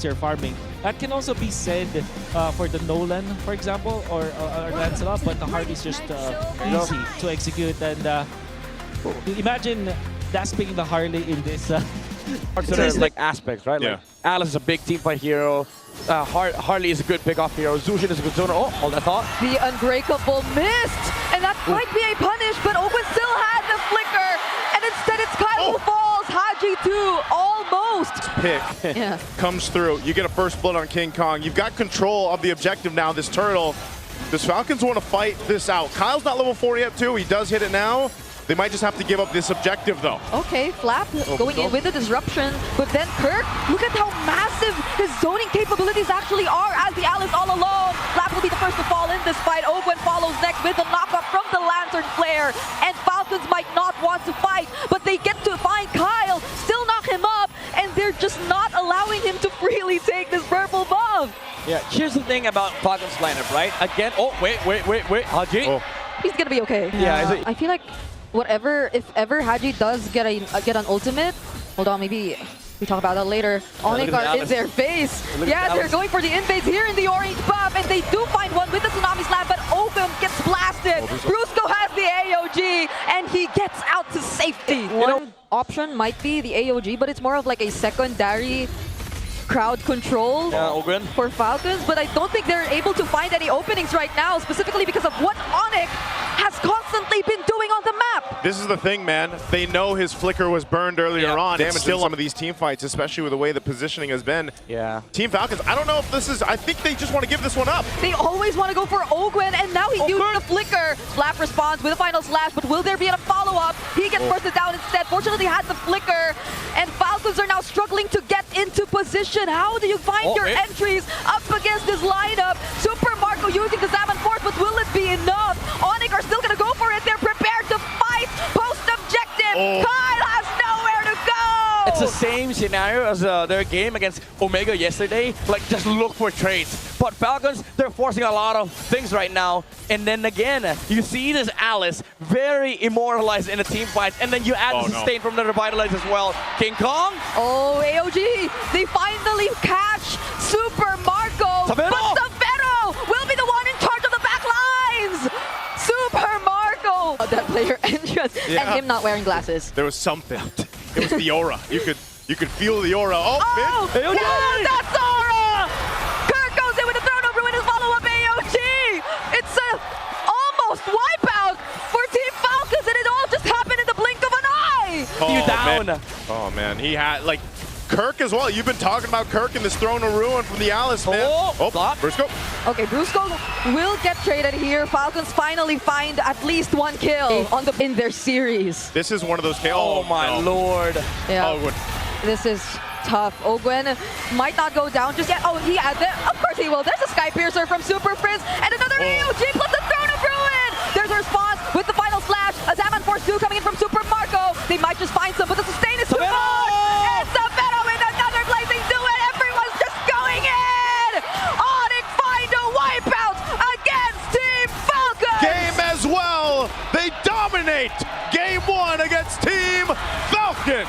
items you're farming. That can also be said for the Nolan, for example, or Lancelot, but the Harley's just easy to execute. And imagine that's picking the Harley in this. There's like aspects, right? Like Alice is a big teamfight hero. Harley is a good pick-off hero. Zushin is a good zoner. Oh, hold that thought. The Unbreakable missed! And that might be a punish, but Ogun still had the flicker! And instead it's Kyle who falls! Haji too, almost! Pick comes through. You get a first blood on King Kong. You've got control of the objective now, this turtle. Does Falcons want to fight this out? Kyle's not level 4 yet too. He does hit it now. They might just have to give up this objective, though. Okay, Flap going in with the disruption, but then Kirk, look at how massive his zoning capabilities actually are as the Alice all alone. Flap will be the first to fall in this fight. Ogun follows next with the knockup from the Lantern Flare, and Falcons might not want to fight, but they get to find Kyle, still knock him up, and they're just not allowing him to freely take this purple buff. Yeah, here's the thing about Falcons lineup, right? Again, oh, wait, Haji. He's gonna be okay. Yeah, I feel like if ever Haji does get an ultimate, hold on, maybe we talk about that later. ONIC are in their face. Yeah, they're going for the invades here in the orange buff, and they do find one with the Tsunami Slam, but Ogun gets blasted. Brusco has the AOG, and he gets out to safety. One option might be the AOG, but it's more of like a secondary crowd control for Falcons, but I don't think they're able to find any openings right now, specifically because of what ONIC has constantly been doing on the map. This is the thing, man. They know his flicker was burned earlier on. Damage still some of these team fights, especially with the way the positioning has been. Yeah. Team Falcons, I don't know if this is, I think they just want to give this one up. They always want to go for Ogun, and now he's using the flicker. Flap responds with a final slash, but will there be a follow-up? He gets bursted down instead. Fortunately, he has the flicker, and Falcons are now struggling to get into position. How do you find your entries up against this lineup? Super Marco using the Zaman Force, but will it be enough? ONIC are still going to go for it. They're prepared to fight post-objective. Kyle has nowhere to go. It's the same scenario as their game against Omega yesterday. Like, just look for trades. But Falcons, they're forcing a lot of things right now. And then again, you see this Alice very immortalized in a team fight. And then you add the sustain from the Revitalize as well. King Kong. Oh, AOG. They finally catch Super Marco. But Savero will be the one in charge of the back lines. Super Marco. That player entrance. And him not wearing glasses. There was something. It was the aura. You could feel the aura. Oh, yeah, that's aura! Kirk goes in with a thrown over with his follow-up AOG. It's a almost wipeout for Team Falcons, and it all just happened in the blink of an eye. Oh man, he had like Kirk as well. You've been talking about Kirk and this throne of ruin from the Alice, man. Brusco. Okay, Brusco will get traded here. Falcons finally find at least one kill in their series. This is one of those kills. Oh my lord. Yeah. This is tough. Ogun might not go down just yet. Oh, of course he will. There's a Sky Piercer from Super Frizz, and another AOG plus the Throne of Ruin. There's a response with the final slash. A Zaman Force 2 coming in from Super Marco. They might just find some, but the sustain is too much. And Savero with another blazing do it. Everyone's just going in. ONIC find a wipeout against Team Falcons. Game as well. They dominate game 1 against Team Falcons.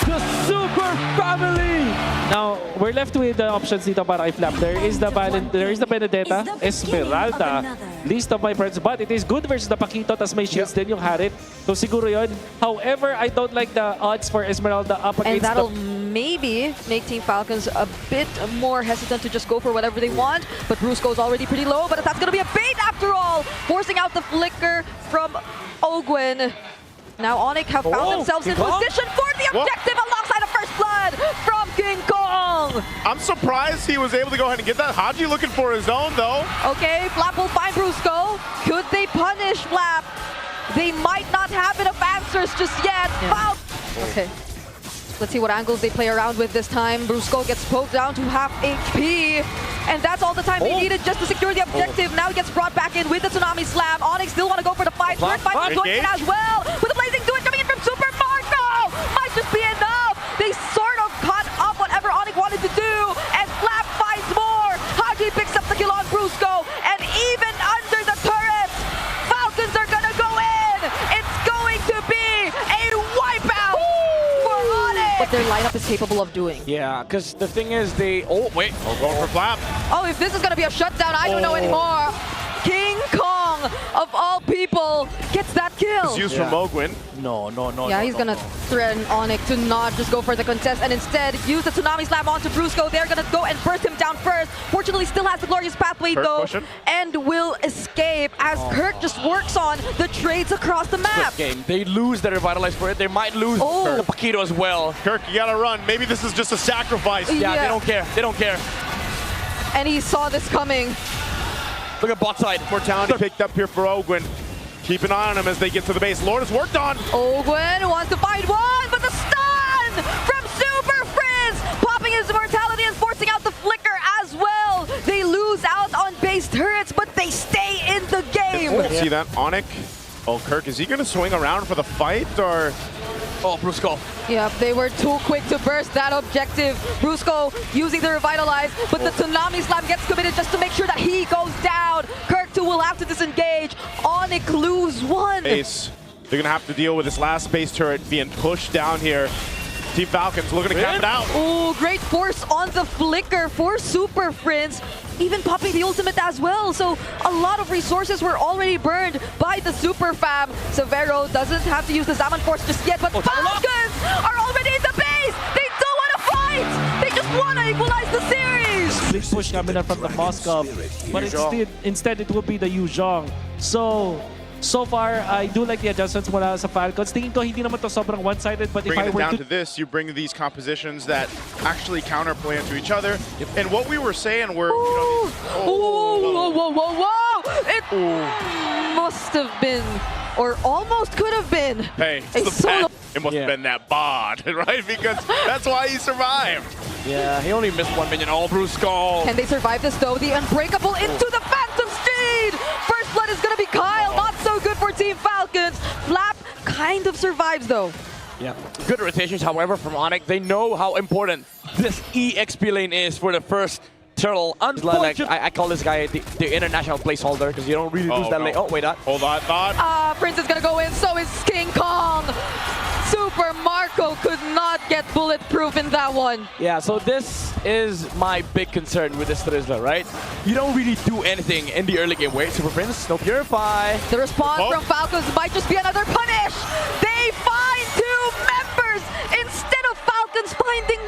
The Super Family! Now, we're left with the options dito para kay Flap. There is the Benedetta, Esmeralda, Least of My Friends, but it is good versus the Paquito, tas may shields din yung Harit. So siguro yun. However, I don't like the odds for Esmeralda up against and that'll maybe make Team Falcons a bit more hesitant to just go for whatever they want, but Brusco's already pretty low, but that's gonna be a bait after all, forcing out the flicker from Ogun. Now ONIC have found themselves in position for the objective alongside a first blood from King Kong. I'm surprised he was able to go ahead and get that. Haji looking for his own though. Okay, Flap will find Brusco. Could they punish Flap? They might not have enough answers just yet. Okay. Let's see what angles they play around with this time. Brusco gets poked down to half HP. And that's all the time they needed just to secure the objective. Now he gets brought back in with the Tsunami Slam. ONIC still want to go for the fight. Third fight is going in as well. With the Blazing Do It coming in from Super Marco. Might just be enough. They sort of caught up whatever ONIC wanted to do. And Flap finds more. Haji picks up the kill on Brusco. And even under the turret, Falcons are going to go in. It's going to be a wipeout for ONIC. their lineup is capable of doing. Yeah, because the thing is they... Oh, wait. Oh, going for Flap. Oh, if this is going to be a shutdown, I don't know anymore. King Kong, of all people, gets that kill. It's used from Mogwin. No. Yeah, he's gonna threaten ONIC to not just go for the contest and instead use the Tsunami Slam onto Brusco. They're gonna go and burst him down first. Fortunately, still has the glorious pathway Kirk though, pushing. and will escape as Kirk just works on the trades across the map. Good game. They lose their Revitalize for it. They might lose the Paquito as well. Kirk, you gotta run. Maybe this is just a sacrifice. Yeah, they don't care. They don't care. And he saw this coming. Look at bot side. Mortality picked up here for Ogwin. Keep an eye on him as they get to the base. Lord is worked on. Ogwin wants to find one, but the stun from Super Frizz, popping his mortality and forcing out the flicker as well. They lose out on base turrets, but they stay in the game. See that? ONIC. Oh, Kirk, is he gonna swing around for the fight or? Oh, Brusco. Yep, they were too quick to burst that objective. Brusco using the Revitalize, but the Tsunami Slam gets committed just to make sure that he goes down. Kirk too will have to disengage. ONIC lose one. Base. They're gonna have to deal with this last base turret being pushed down here. Team Falcons looking to cap it out. Oh, great force on the flicker for Super Frizz. Even popping the ultimate as well. So a lot of resources were already burned by the Super Fam. Severo doesn't have to use the Zaman Force just yet, but Falcons are already in the base. They don't want to fight. They just want to equalize the series. Big push coming up from the Moscow, but instead it will be the Yuzhong. So far, I do like the adjustments mula sa Falcons. Tingin ko hindi naman to sobrang one-sided, but if I Bringing it were down to... to this, you bring these compositions that actually counterplay into each other. And what we were saying were, you know, Whoa. It must have been, or almost could have been. Hey, a it's the solo. it must have been that bod, right? Because that's why he survived. Yeah, he only missed 1 minion. Oh, Brusco. Can they survive this though? The Unbreakable into the Phantom Steed! First blood is gonna be Kyle, not so good for Team Falcons. Flap kind of survives though. Yeah. Good rotations, however, from ONIC. They know how important this EXP lane is for the first turtle. Like, I call this guy the international placeholder because you don't really lose that lane. Oh, wait, Hold on, thought. Prince is gonna go in, so is King Kong. Super Marco could not get bulletproof in that one. Yeah, so this is my big concern with this Trizzler, right? You don't really do anything in the early game. Wait, Super Prince, no Purify. The response from Falcons might just be another punish. They find 2 members instead of Falcons finding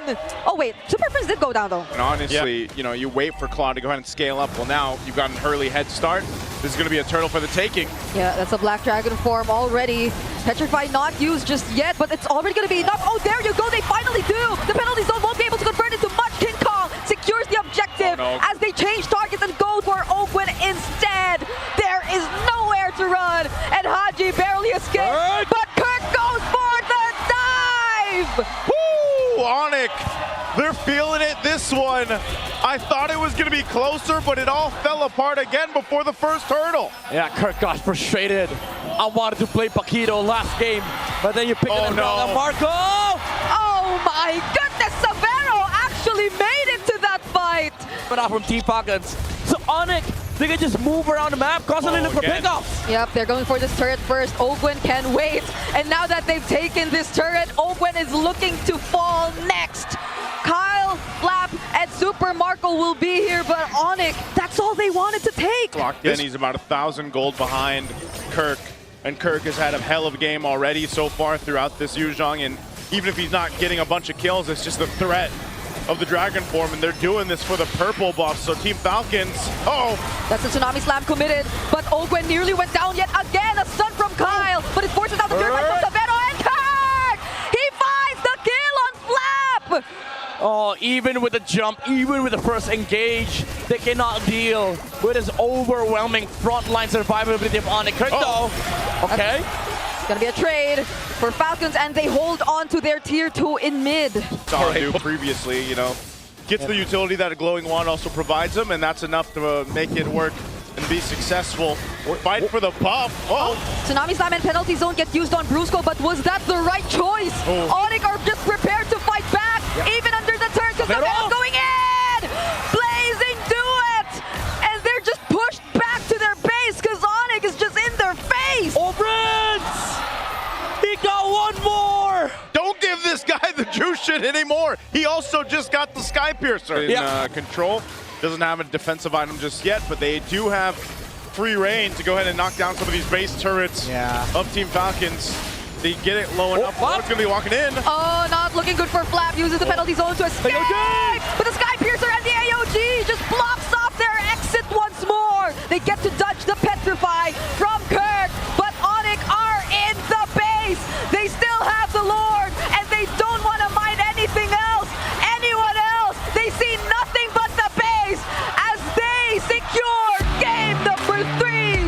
1. Oh wait, Super Prince did go down though. And honestly, you know, you wait for Claw to go ahead and scale up. Well, now you've got an early head start. This is going to be a turtle for the taking. Yeah, that's a Black Dragon form already. Petrify not used just yet, but it's already going to be enough. Oh, there you go. They finally do. The penalty zone won't be able to convert into much. King Kong secures the objective as they change targets and go for Ogwin instead. There is nowhere to run, and Haji barely escapes, but Kirk goes for the dive. Woo! ONIC, they're feeling it this one. I thought it was going to be closer, but it all fell apart again before the first hurdle. Yeah, Kirk got frustrated. I wanted to play Paquito last game, but then you pick it up Marco! Oh my goodness, Severo actually made it to that fight. But out from Team Falcons. So ONIC, they can just move around the map, constantly look for pickups. Yep, they're going for this turret first. Ogwin can wait. And now that they've taken this turret, Ogwin is looking to fall next. Kyle, Flap, and Super Marco will be here, but ONIC, that's all they wanted to take. Locked in, he's about 1,000 gold behind Kirk. And Kirk has had a hell of a game already so far throughout this Yuzhong. And even if he's not getting a bunch of kills, it's just the threat of the Dragon form, and they're doing this for the purple buff. So Team Falcons, That's a Tsunami Slam committed, but Ogwin nearly went down yet again. A stun from Kyle, but it forces out the purify from Severo, and Kirk! He finds the kill on Flap! Oh, even with the jump, even with the first engage, they cannot deal with this overwhelming frontline survivability of ONIC. Kirk though, okay. It's gonna be a trade for Falcons, and they hold on to their tier 2 in mid. saw him do previously, you know. Gets the utility that a glowing wand also provides him, and that's enough to make it work and be successful. Fight for the buff. Tsunami Slam and penalty zone get used on Brusco, but was that the right choice? ONIC are just prepared to fight back, even under the turn, because Severo going in! Blazing do it! And they're just pushed back to their base, because ONIC is just in their face! Oh, Prince! He got one more! Don't give this guy the execution anymore. He also just got the Sky Piercer in control. Doesn't have a defensive item just yet, but they do have free reign to go ahead and knock down some of these base turrets of Team Falcons. They get it low enough. It's going to be walking in. Oh, not looking good for Flap. Uses the penalty zone to escape. But the Sky Piercer and the AOG just blocks off their exit once more. They get to dodge the Petrify from Kirk, but ONIC are in the base. They still have the Lord, and they don't want to mind anything else, anyone else. They see nothing but the base as they secure game number 3.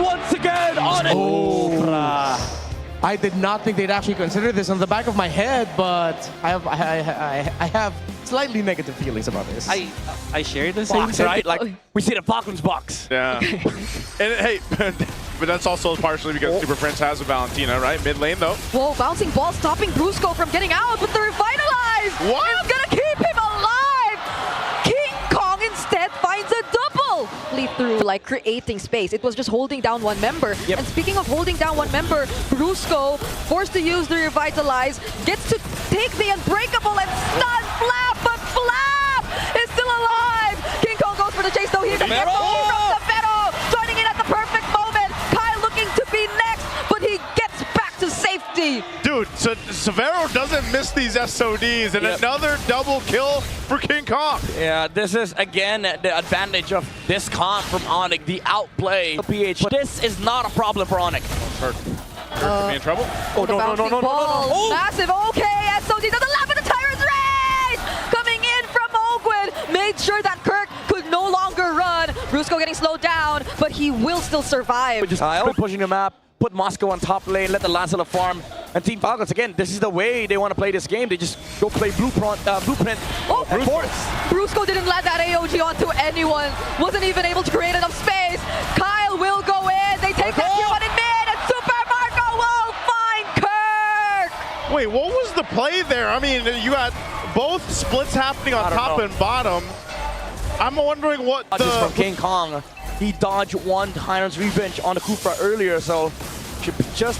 Once again, ONIC. I did not think they'd actually consider this on the back of my head, but I have slightly negative feelings about this. I share the same Box, right? Like, we see the Falcons box. Yeah. And hey, but that's also partially because Super Friends has a Valentina, right? Mid lane, though. Whoa, bouncing ball stopping Brusco from getting out, but the Revitalize is gonna keep him alive! King Kong instead finds a double! Through like creating space. It was just holding down one member. And speaking of holding down one member, Brusco, forced to use the Revitalize, gets to take the Unbreakable and stun Flap, but Flap is still alive! King Kong goes for the chase though. He's a from Severo, joining in at the perfect moment. Kyle looking to be next, but he gets back to safety. Dude, so Severo doesn't miss these SODs, and another double kill for King Kong. Yeah, this is, again, the advantage of this comp from ONIC, the outplay. PH. But this is not a problem for ONIC. Kirk could be in trouble. Oh, no. Oh. Massive, okay, SOD doesn't laugh at the Tyrant's Rage! Coming in from Ogwin, made sure that Kirk could no longer run. Brusco getting slowed down, but he will still survive. Just pushing the map, put Moscow on top lane, let the Lancelot farm. And Team Falcons, again, this is the way they want to play this game. They just go play Blueprint. Oh, Brusco didn't let that AOG onto anyone. Wasn't even able to create enough space. Kyle will go in. They take that tier 1 in mid, and Super Marco will find Kirk. Wait, what was the play there? I mean, you got both splits happening on top and bottom. I'm wondering what Just from King Kong. He dodged one Tyrant's Revenge on the Kufra earlier, so should just,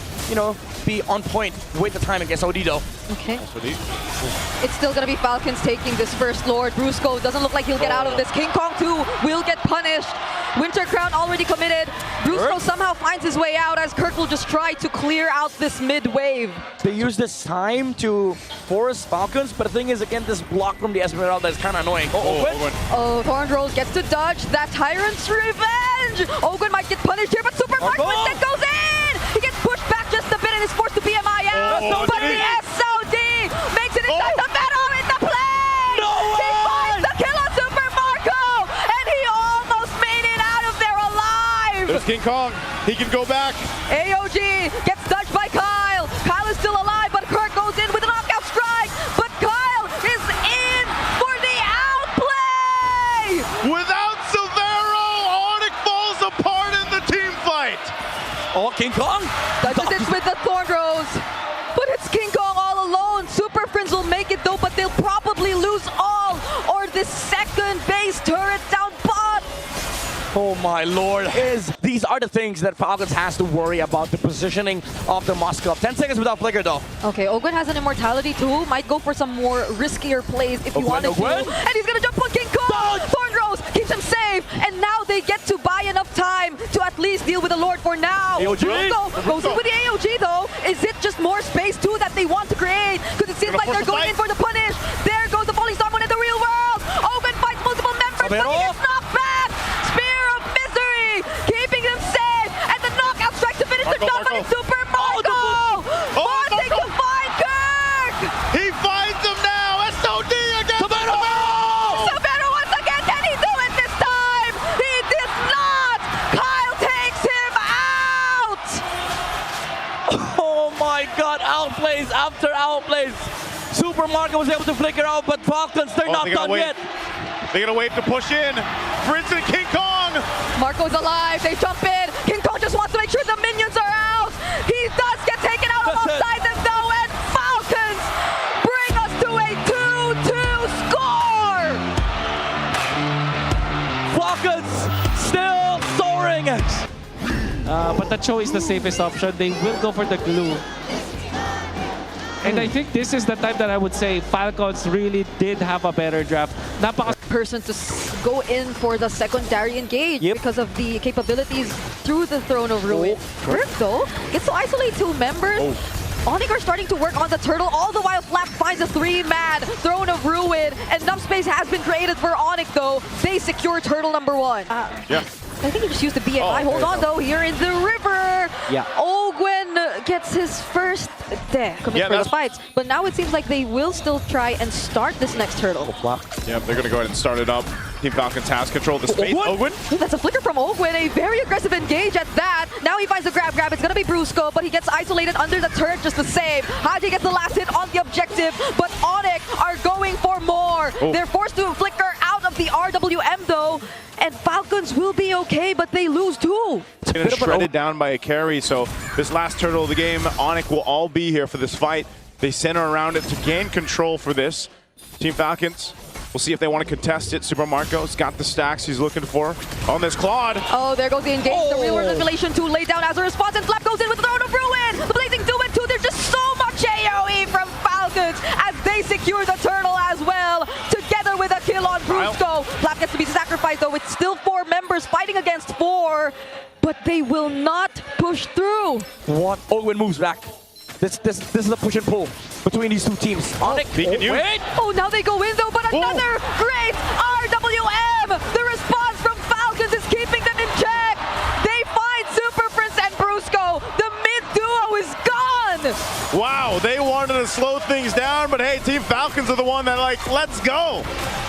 be on point with the time against OD though. Okay. It's still gonna be Falcons taking this first Lord. Brusco doesn't look like he'll get out of this. King Kong 2 will get punished. Winter Crown already committed. Brusco somehow finds his way out as Kirk will just try to clear out this mid wave. They use this time to force Falcons, but the thing is, again, this block from the Esmeralda is kind of annoying. Oh, Thorn Rose gets to dodge that Tyrant's Revenge. Ogwin might get punished here, but Super Marco instead goes in. He gets pushed back just a bit and is forced to BMI out. But the SOD makes it inside the battle in the play. He finds the kill on Super Marco, and he almost made it out of there alive. There's King Kong. He can go back. AOG gets dodged by Kyle. Kyle is still alive, but Kirk goes in with a knockout strike. But Kyle is in for the outplay. Without Severo, ONIC falls apart in the team fight. Oh, King Kong! Touches it with the Thorn Rose. But it's King Kong all alone. Super Friends will make it though, but they'll probably lose all, or this second base turret down bot. Oh my lord. These are the things that Falcons has to worry about, the positioning of the Moscow. 10 seconds without flicker though. Okay, Ogwin has an immortality too. Might go for some more riskier plays if he wanted to. And he's gonna jump on King Kong! Thorn Rose keeps him safe, and now they get to buy enough time to at least deal with the Lord for now. Brusco goes in with the AOG though. Is it just more space too that they want to create? Because it seems like they're going in for the punish. There goes the Falling Star Moon in the real world. Ogwin fights multiple members, but he gets knocked back. Spear of Misery, keeping them safe, and the knockout strike to finish the job, but it's Super Marco! Wanting to find Kirk! He finds him now. SOD against Severo. Severo once again, can he do it this time? He did not! Kyle takes him out! Oh my god, outplays after outplays. Super Marco was able to flicker out, but Falcons, they're not done yet. They're gonna wait to push in. For instance, King Kong. Marco's alive, they jump in. King Kong just wants to make sure the minions are out. He does get taken out alongside them though, and Falcons bring us to a 2-2 score! Falcons still soaring. But the Cho is the safest option. They will go for the glue. And I think this is the time that I would say Falcons really did have a better draft. Person to go in for the secondary engage because of the capabilities through the Throne of Ruin. Kirk, though, gets to isolate 2 members. ONIC are starting to work on the turtle, all the while Flap finds a 3-man Throne of Ruin. Enough space has been created for ONIC, though. They secure turtle number 1. Yeah. I think he just used the BMI. Hold on, though. Here in the river. Yeah. Ogwen gets his first commit for the fights. But now it seems like they will still try and start this next turtle. Yeah, they're going to go ahead and start it up. Team Falcons has control of the space. Ogwen? Ooh, that's a flicker from Ogwen. A very aggressive engage at that. Now he finds the grab. It's going to be Brusco, but he gets isolated under the turret just the same. Haji gets the last hit on the objective, but ONIC are going for more. They're forced to flicker out of the RWM, though. And Falcons will be okay, but they lose 2. It's shredded down by a carry, so this last turtle of the game, ONIC will all be here for this fight. They center around it to gain control for this. Team Falcons, we'll see if they want to contest it. Super Marco's got the stacks he's looking for on this Claude. Oh, there goes the engage. The real world manipulation 2 laid down as a response, and Flap goes in with the Throne of Ruin. The Blazing 2 and 2, there's just so much AoE from Falcons as they secure the turtle as well, together with a kill on Brusco. Flap gets to be sacrificed, though. It's still 4 members fighting against 4, but they will not push through. What? Ogwen moves back. This is a push and pull between these 2 teams. ONIC. Wait. Oh, now they go in, though, but another great RWM. The response from Falcons is keeping them in check. They find Super Prince and Brusco. The mid duo is gone. Wow, they wanted to slow things down, but hey, Team Falcons are the one that let's go.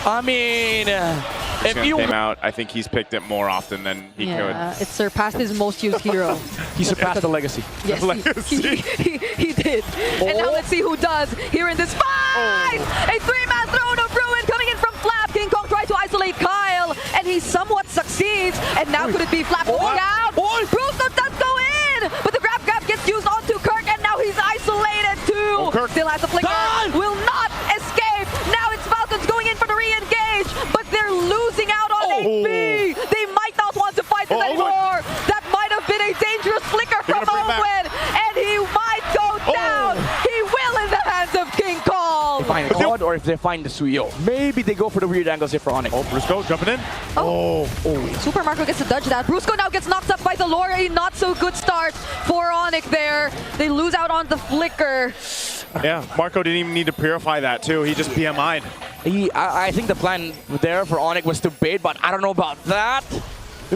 I mean, if you came out, I think he's picked it more often than he could. It surpassed his most used hero. he surpassed the legacy. Yes, he did. And now let's see who does here in this fight. A 3-man Throne of Ruin coming in from Flap. King Kong tried to isolate Kyle, and he somewhat succeeds. And now could it be Flap going out? Brusco does go in, but the grab gets used onto Kirk, and now he's isolated too. Kirk. Still has the flicker. Will not escape. Now it's Falcons going in for the re-engage, but they're losing out on HP. They might not want to fight this anymore. That might have been a dangerous flicker from Owen, and he might go down. He will in the hands of King Kong. find a Claude or if they find the Suyo. Maybe they go for the weird angles here for ONIC. Brusco jumping in. Super Marco gets to dodge that. Brusco now gets knocked up by the lore. A not so good start for ONIC there. They lose out on the flicker. Yeah, Marco didn't even need to purify that too. He just BMI'd. I think the plan there for ONIC was to bait, but I don't know about that.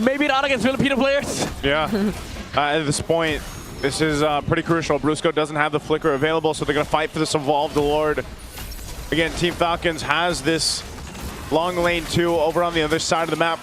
Maybe not against Filipino players. Yeah. At this point, this is pretty crucial. Brusco doesn't have the flicker available, so they're going to fight for this Evolved Lord. Again, Team Falcons has this long lane 2 over on the other side of the map.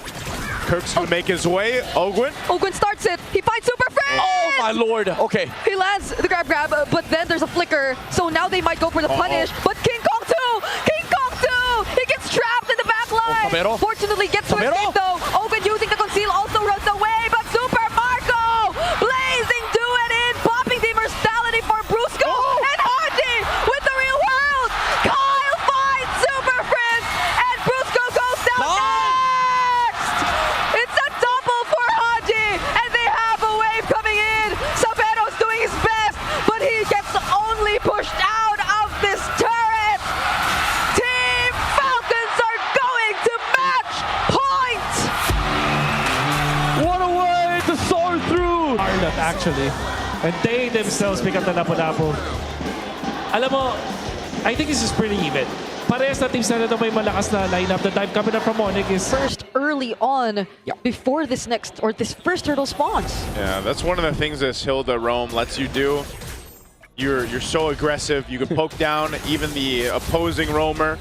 Kirk's going to make his way. Ogwen. Ogwen starts it. He finds Super Friend. Oh my lord. Okay. He lands the grab, but then there's a flicker. So now they might go for the punish. But King Kong too! King Kong too! He gets trapped in the back line. Fortunately gets to escape though. Ogwen using the conceal also runs away, but Super Marco blazing to it in, popping the immortality for Brusco and Haji with the real world. Kyle finds Super Prince and Brusco goes down next. It's a double for Haji and they have a wave coming in. Sabero's doing his best, but he gets only pushed out of this turret. Team Falcons are going to match point. What a way to soar through! Arlot, actually. And they themselves pick up the Lapu-Lapu. Alam mo, I think this is pretty even. Parehas na teams na ito may malakas na lineup. The time coming up from ONIC is First early on before this first turtle spawns. Yeah, that's one of the things this Hilda roam lets you do. You're so aggressive. You can poke down even the opposing roamer.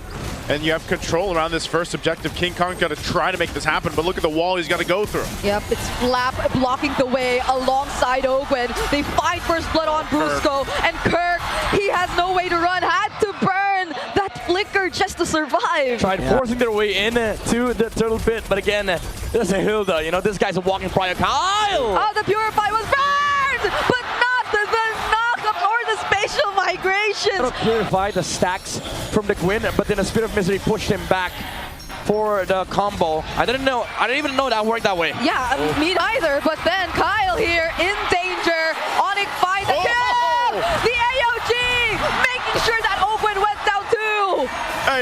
And you have control around this first objective. King Kong's got to try to make this happen, but look at the wall he's got to go through. Yep, it's Flap blocking the way alongside Ogwen. They find first blood on Brusco, and Kirk, he has no way to run, had to burn that flicker just to survive. Tried forcing their way in to the turtle pit, but again, there's a Hilda. You know, this guy's a walking prior. Kyle! Oh, the Purify was burned, but not the knock-up or the spatial migration. Purify the stacks from the Gwyn, but then a Spirit of Misery pushed him back for the combo. I didn't even know that worked that way. Yeah, me neither, but then Kyle here in danger. ONIC finds the kill! The AOG making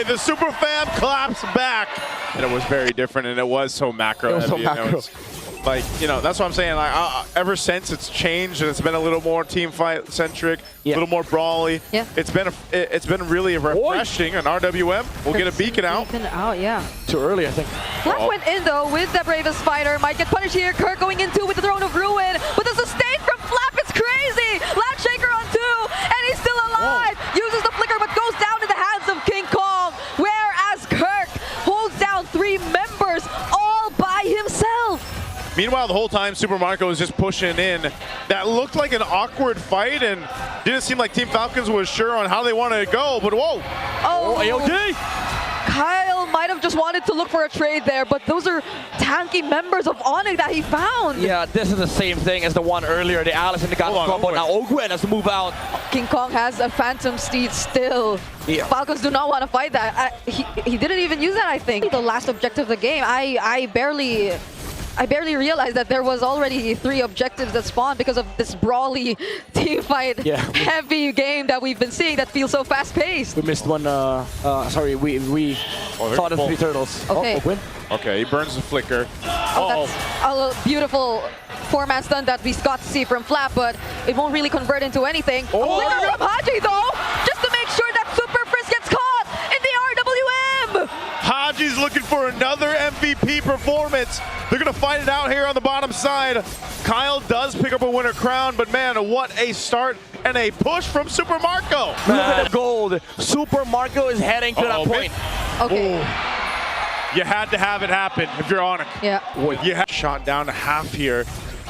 the Super Fam claps back. And it was very different, and it was so macro. It was so heavy, you know, macro. it's like, you know, that's what I'm saying. Like, ever since it's changed and it's been a little more team fight centric, a little more brawly. Yeah. It's been really refreshing. An RWM. We'll get a beacon out. Beacon out, yeah. Too early, I think. Flap went in though with the bravest fighter. Might get punished here. Kirk going in 2 with the Throne of Ruin. But the sustain from Flap is crazy. Land Shaker on 2, and he's still alive. Uses the flicker, but goes down in the hands of King Kong. Whereas Kirk holds down 3 members all by himself. Meanwhile, the whole time, Super Marco was just pushing in. That looked like an awkward fight, and didn't seem like Team Falcons was sure on how they wanted to go, but whoa. Oh, AOD! Kyle might have just wanted to look for a trade there, but those are tanky members of ONIC that he found. Yeah, this is the same thing as the one earlier. The Alice and the Got combo. Now Ogwen has to move out. King Kong has a Phantom Steed still. Yeah. Falcons do not want to fight that. He didn't even use that, I think. The last objective of the game, I barely realized that there was already 3 objectives that spawned because of this brawly team fight heavy game that we've been seeing that feels so fast-paced. We missed one. Sorry, we saw the 3 turtles. Okay. Oh, win. Okay, he burns the flicker. That's a beautiful 4-man stun that we got to see from Flap, but it won't really convert into anything. A flicker from Haji though, just to make sure that Super Frizz gets caught in the RWM. Haji's looking for another MVP performance. They're going to fight it out here on the bottom side. Kyle does pick up a winner crown, but man, what a start and a push from Super Marco. Look at the gold. Super Marco is heading to that point. Okay. You had to have it happen if you're on it. Yeah. You had shot down to half here.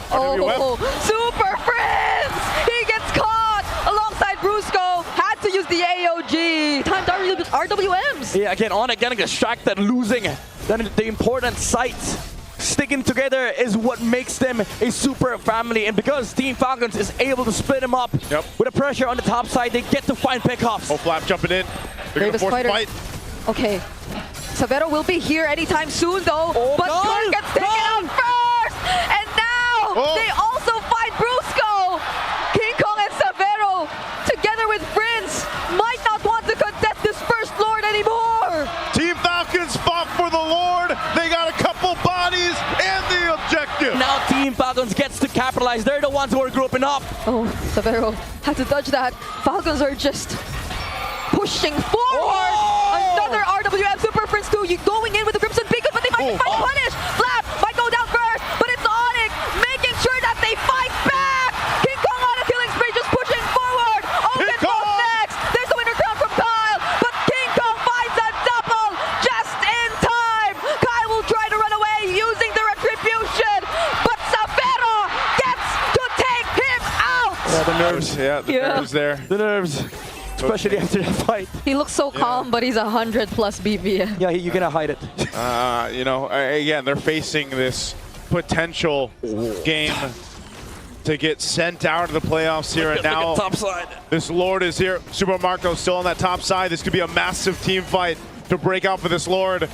Oh, Super Frizz! He gets caught alongside Brusco. Had to use the AOG. Time to RWMs. Yeah, again, ONIC getting distracted, losing the important sites. Sticking together is what makes them a super family, and because Team Falcons is able to split them up with the pressure on the top side, they get to find pickoffs. Oh, Flap jumping in. They're going to force the fight. Okay. Savero will be here anytime soon, though. But Kirk gets taken out first! And now they also find Brusco! King Kong and Savero, together with Prince, might not want to contest this first Lord anymore! Team Falcons fought for the Lord. They got a couple bodies and the objective. Now Team Falcons gets to capitalize. They're the ones who are grouping up. Oh, Savero had to dodge that. Falcons are just pushing forward. Another RWM Super Prince 2 going in with the Crimson Beacon, but they might be fighting punish. Flap might go down first, but it's ONIC making sure that they fight back. King Kong on a killing spree, just pushing forward. Owen goes next. There's the winner crown from Kyle, but King Kong finds a double just in time. Kyle will try to run away using the retribution, but Savero gets to take him out. Yeah, the nerves. Yeah, the nerves there. The nerves. Especially after that fight. He looks so calm, but he's 100 plus BB. Yeah, you cannot hide it. You know, again, they're facing this potential game to get sent out of the playoffs here, and now top side. This Lord is here. Super Marco still on that top side. This could be a massive team fight to break out for this Lord.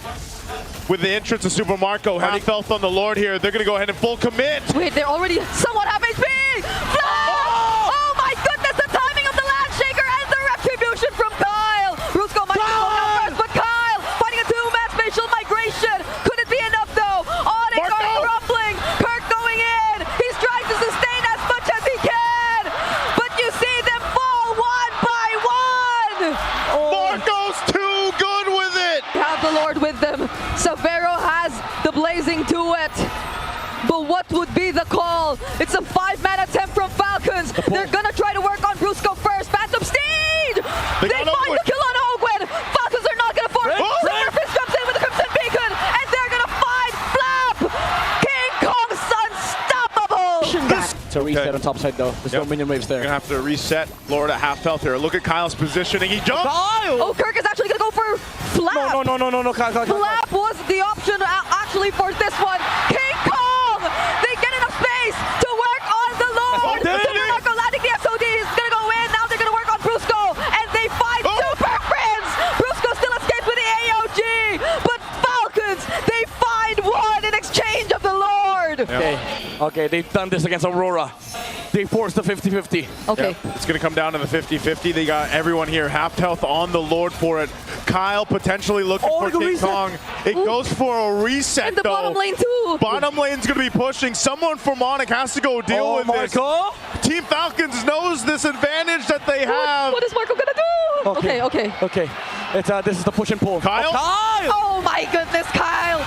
With the entrance of Super Marco, half health on the Lord here. They're going to go ahead and full commit. Wait, they're already somewhat half HP! Oh my goodness, the timing of the Land Shaker and the retribution from Kyle! Brusco might go down first, but Kyle fighting a 2-man spatial migration. Could it be enough though? ONIC are crumbling. Kirk going in. He's trying to sustain as much as he can. But you see them fall one by one. Marco's too good with it. Have the Lord with them. Savero has the blazing duet. But what would be the call? It's a 5-man attempt from Falcons. They're gonna try to work on Brusco first. Phantom Steed! They find the kill on Ogwen. Falcons are not gonna force. Super Frizz comes in with the Crimson Beacon, and they're gonna find Flap! King Kong's unstoppable! It's a reset on top side though. There's no minion waves there. They're gonna have to reset. Lord at half health here. Look at Kyle's positioning. He jumped. Oh, Kirk is actually gonna go for Flap! No, Kyle. Flap was the option actually for this one. King Kong! They get enough space to work on the Lord! Super Marco landing the SOD is gonna go in. Now they're gonna work on Brusco, and they find Super Friends! Brusco still escapes with the AOG, but Falcons, they find one in exchange of the Lord! Okay, they've done this against Aurora. they forced the 50-50. Okay. Yep. It's going to come down to the 50-50. They got everyone here half health on the Lord for it. Kyle potentially looking for the King reset. Kong. It goes for a reset, In the though. bottom lane too. Bottom lane's going to be pushing. Someone from ONIC has to go deal with this. Marco. Team Falcons knows this advantage that they have. What is Marco gonna do? Okay. Okay. It's this is the push and pull. Kyle? Oh, Kyle! Oh my goodness, Kyle!